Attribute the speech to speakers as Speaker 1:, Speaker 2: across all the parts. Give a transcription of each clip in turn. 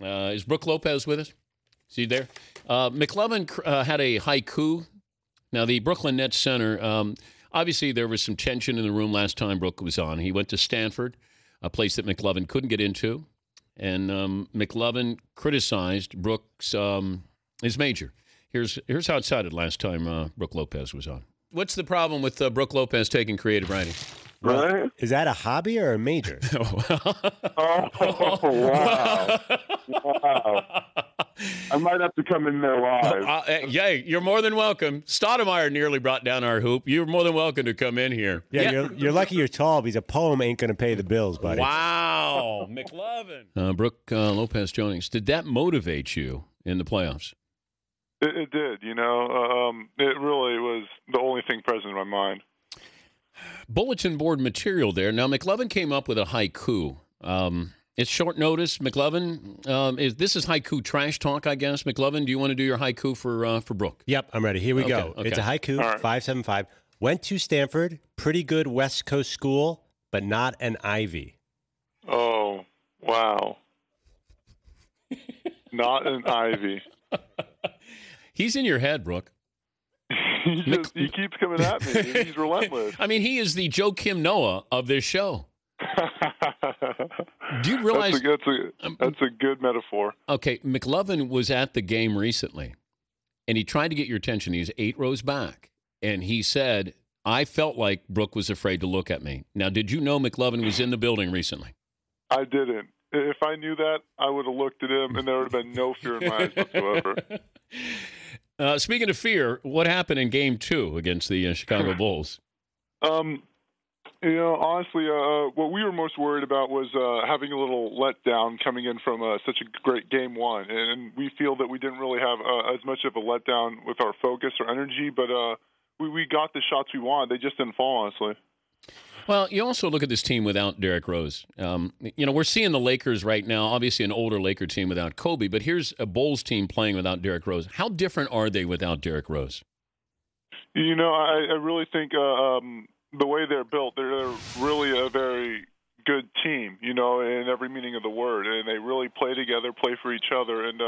Speaker 1: Is Brook Lopez with us? Is he there? McLovin had a haiku. Now, the Brooklyn Nets center, obviously there was some tension in the room last time Brook was on. He went to Stanford, a place that McLovin couldn't get into. And McLovin criticized Brook's his major. Here's how it sounded last time Brook Lopez was on. What's the problem with Brook Lopez taking creative writing?
Speaker 2: Right?
Speaker 3: Is that a hobby or a major?
Speaker 2: Oh, wow. Wow. I might have to come in there live.
Speaker 1: Yeah, you're more than welcome. Stoudemire nearly brought down our hoop. You're more than welcome to come in here.
Speaker 3: Yeah. You're lucky you're tall because a poem ain't going to pay the bills, buddy.
Speaker 1: Wow. McLovin. Brook Lopez joining us. Did that motivate you in the playoffs?
Speaker 2: It did, you know. It really was the only thing present in my mind.
Speaker 1: Bulletin board material there. Now, McLovin came up with a haiku. It's short notice. McLovin, this is haiku trash talk, I guess. McLovin, do you want to do your haiku for Brook?
Speaker 3: Yep, I'm ready. Here we go.
Speaker 1: Okay.
Speaker 3: It's a haiku,
Speaker 2: All right.
Speaker 3: 575. Went to Stanford, pretty good West Coast school, but not an Ivy.
Speaker 2: Oh, wow. Not an Ivy.
Speaker 1: He's in your head, Brook.
Speaker 2: He keeps coming at me. He's relentless.
Speaker 1: I mean, he is the Joe Kim Noah of this show. Do you realize
Speaker 2: that's a good metaphor?
Speaker 1: Okay, McLovin was at the game recently, and he tried to get your attention. He's 8 rows back, and he said, I felt like Brook was afraid to look at me. Now, did you know McLovin was in the building recently?
Speaker 2: I didn't. If I knew that, I would have looked at him, and there would have been no fear in my eyes whatsoever.
Speaker 1: Speaking of fear, what happened in Game 2 against the Chicago Bulls?
Speaker 2: You know, honestly, what we were most worried about was having a little letdown coming in from such a great Game 1. And we feel that we didn't really have as much of a letdown with our focus or energy, but we got the shots we wanted. They just didn't fall, honestly.
Speaker 1: Well, you also look at this team without Derrick Rose. You know, we're seeing the Lakers right now, obviously an older Laker team without Kobe, but here's a Bulls team playing without Derrick Rose. How different are they without Derrick Rose?
Speaker 2: You know, I really think the way they're built, they're really a very good team, you know, in every meaning of the word. And they really play together, play for each other. And,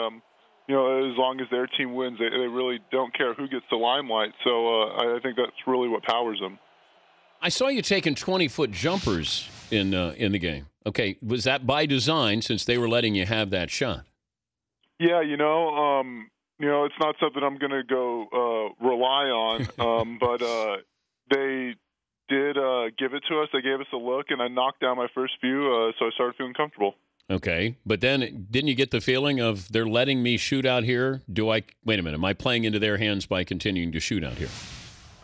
Speaker 2: you know, as long as their team wins, they really don't care who gets the limelight. So I think that's really what powers them.
Speaker 1: I saw you taking 20-foot jumpers in the game. Okay, was that by design since they were letting you have that shot?
Speaker 2: Yeah, you know, it's not something I'm going to go rely on, but they did give it to us. They gave us a look, and I knocked down my first few, so I started feeling comfortable.
Speaker 1: Okay, but then didn't you get the feeling of they're letting me shoot out here? Wait a minute, am I playing into their hands by continuing to shoot out here?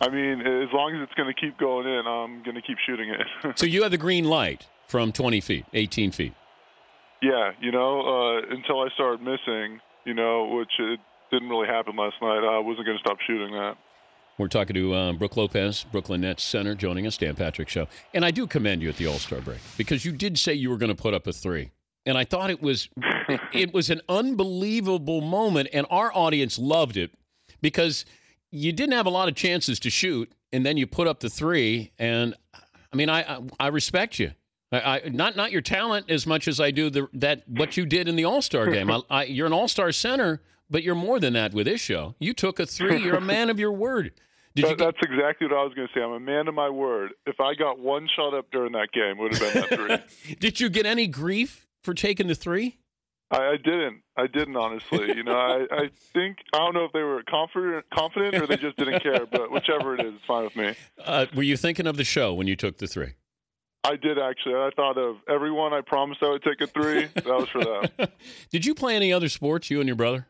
Speaker 2: I mean, as long as it's going to keep going in, I'm going to keep shooting it.
Speaker 1: So you have the green light from 20 feet, 18 feet.
Speaker 2: Yeah, you know, until I started missing, you know, which it didn't really happen last night, I wasn't going to stop shooting that.
Speaker 1: We're talking to Brook Lopez, Brooklyn Nets center, joining us, Dan Patrick Show. And I do commend you at the All-Star break because you did say you were going to put up a 3. And I thought it was an unbelievable moment, and our audience loved it because you didn't have a lot of chances to shoot, and then you put up the 3. And I mean, I respect you. Not your talent as much as I do what you did in the All-Star game. You're an All-Star center, but you're more than that with this show. You took a 3. You're a man of your word.
Speaker 2: That's exactly what I was going to say. I'm a man of my word. If I got one shot up during that game, it would have been that 3.
Speaker 1: Did you get any grief for taking the 3?
Speaker 2: I didn't, honestly. You know, I think, I don't know if they were confident or they just didn't care, but whichever it is, it's fine with me.
Speaker 1: Were you thinking of the show when you took the 3?
Speaker 2: I did, actually. I thought of everyone I promised I would take a 3. That was for them.
Speaker 1: Did you play any other sports, you and your brother?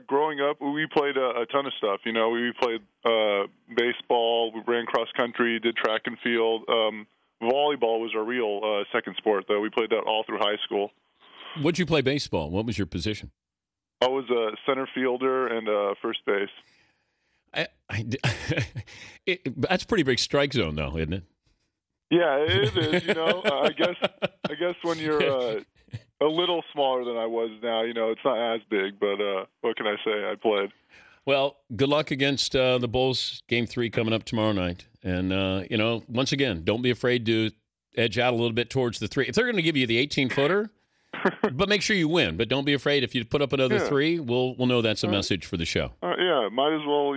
Speaker 2: Growing up, we played a ton of stuff. You know, we played baseball, we ran cross country, did track and field. Volleyball was our real second sport, though. We played that all through high school.
Speaker 1: What'd you play baseball? What was your position?
Speaker 2: I was a center fielder and first base.
Speaker 1: That's pretty big strike zone, though, isn't it?
Speaker 2: Yeah, it is. You know, I guess when you're a little smaller than I was now, you know, it's not as big. But what can I say? I played. Well,
Speaker 1: good luck against the Bulls. Game 3 coming up tomorrow night. And, you know, once again, don't be afraid to edge out a little bit towards the 3. If they're going to give you the 18-footer, But make sure you win. But don't be afraid. If you put up another 3, we'll know that's a message for the show.
Speaker 2: Yeah, might as well,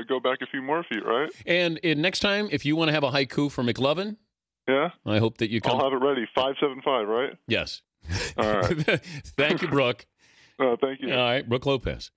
Speaker 2: go back a few more feet, right?
Speaker 1: And next time, if you want to have a haiku for McLovin, I hope that you come.
Speaker 2: I'll have it ready. 575, right?
Speaker 1: Yes.
Speaker 2: All right.
Speaker 1: Thank you, Brooke.
Speaker 2: Thank you.
Speaker 1: All right, Brook Lopez.